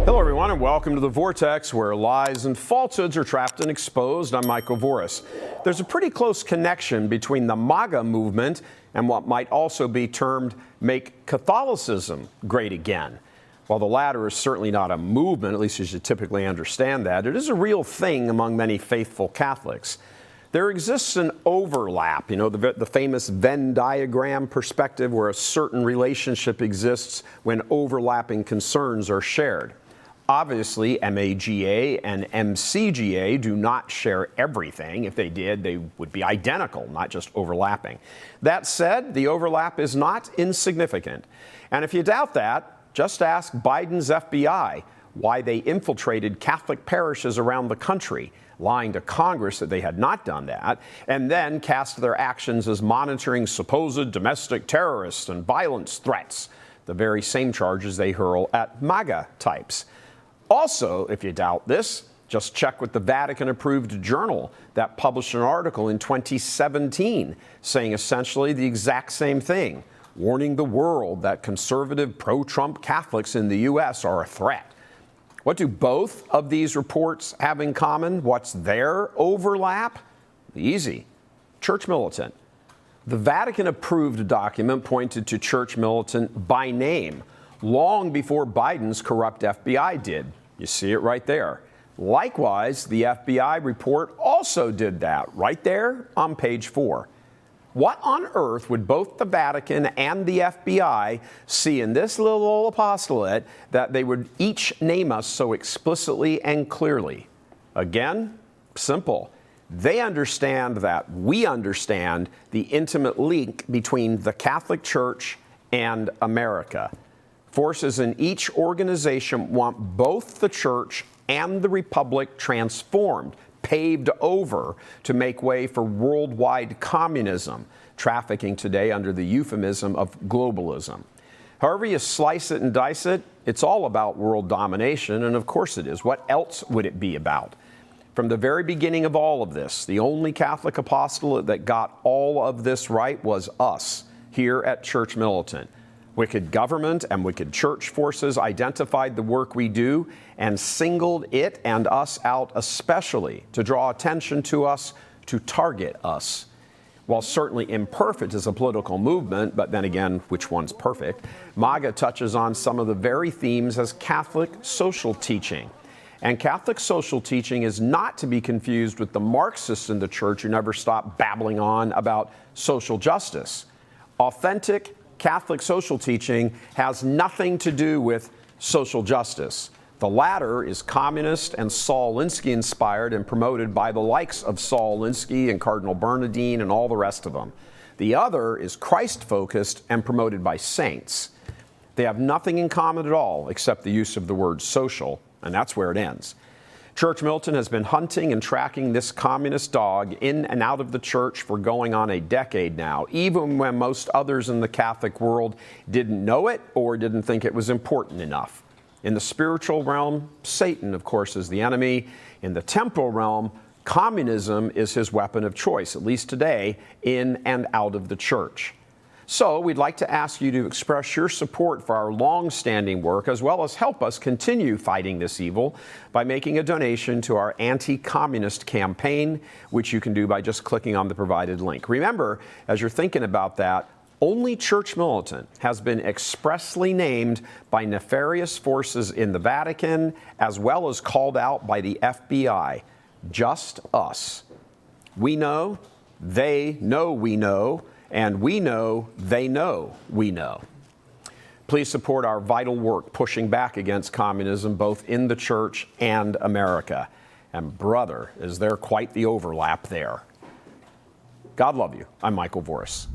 Hello, everyone, and welcome to the Vortex, where lies and falsehoods are trapped and exposed. I'm Michael Voris. There's a pretty close connection between the MAGA movement and what might also be termed Make Catholicism Great Again. While the latter is certainly not a movement, at least as you typically understand that, it is a real thing among many faithful Catholics. There exists an overlap, the famous Venn diagram perspective where a certain relationship exists when overlapping concerns are shared. Obviously, MAGA and MCGA do not share everything. If they did, they would be identical, not just overlapping. That said, the overlap is not insignificant. And if you doubt that, just ask Biden's FBI why they infiltrated Catholic parishes around the country, lying to Congress that they had not done that, and then cast their actions as monitoring supposed domestic terrorists and violence threats, the very same charges they hurl at MAGA types. Also, if you doubt this, just check with the Vatican-approved journal that published an article in 2017 saying essentially the exact same thing, warning the world that conservative pro-Trump Catholics in the U.S. are a threat. What do both of these reports have in common? What's their overlap? Easy. Church Militant. The Vatican-approved document pointed to Church Militant by name long before Biden's corrupt FBI did. You see it right there. Likewise, the FBI report also did that right there on page 4. What on earth would both the Vatican and the FBI see in this little old apostolate that they would each name us so explicitly and clearly? Again, simple. They understand that we understand the intimate link between the Catholic Church and America. Forces in each organization want both the Church and the Republic transformed, paved over to make way for worldwide communism, trafficking today under the euphemism of globalism. However you slice it and dice it, it's all about world domination, and of course it is. What else would it be about? From the very beginning of all of this, the only Catholic apostolate that got all of this right was us here at Church Militant. Wicked government and wicked church forces identified the work we do and singled it and us out especially to draw attention to us, to target us. While certainly imperfect as a political movement, but then again, which one's perfect, MAGA touches on some of the very themes as Catholic social teaching. And Catholic social teaching is not to be confused with the Marxists in the church who never stop babbling on about social justice. Authentic Catholic social teaching has nothing to do with social justice. The latter is communist and Saul Alinsky inspired and promoted by the likes of Saul Alinsky and Cardinal Bernardine and all the rest of them. The other is Christ-focused and promoted by saints. They have nothing in common at all except the use of the word social, and that's where it ends. Church Militant has been hunting and tracking this communist dog in and out of the church for going on a decade now, even when most others in the Catholic world didn't know it or didn't think it was important enough. In the spiritual realm, Satan, of course, is the enemy. In the temporal realm, communism is his weapon of choice, at least today, in and out of the church. So we'd like to ask you to express your support for our long-standing work, as well as help us continue fighting this evil by making a donation to our anti-communist campaign, which you can do by just clicking on the provided link. Remember, as you're thinking about that, only Church Militant has been expressly named by nefarious forces in the Vatican, as well as called out by the FBI. Just us. We know, they know we know, and we know they know we know. Please support our vital work pushing back against communism both in the church and America. And brother, is there quite the overlap there. God love you. I'm Michael Voris.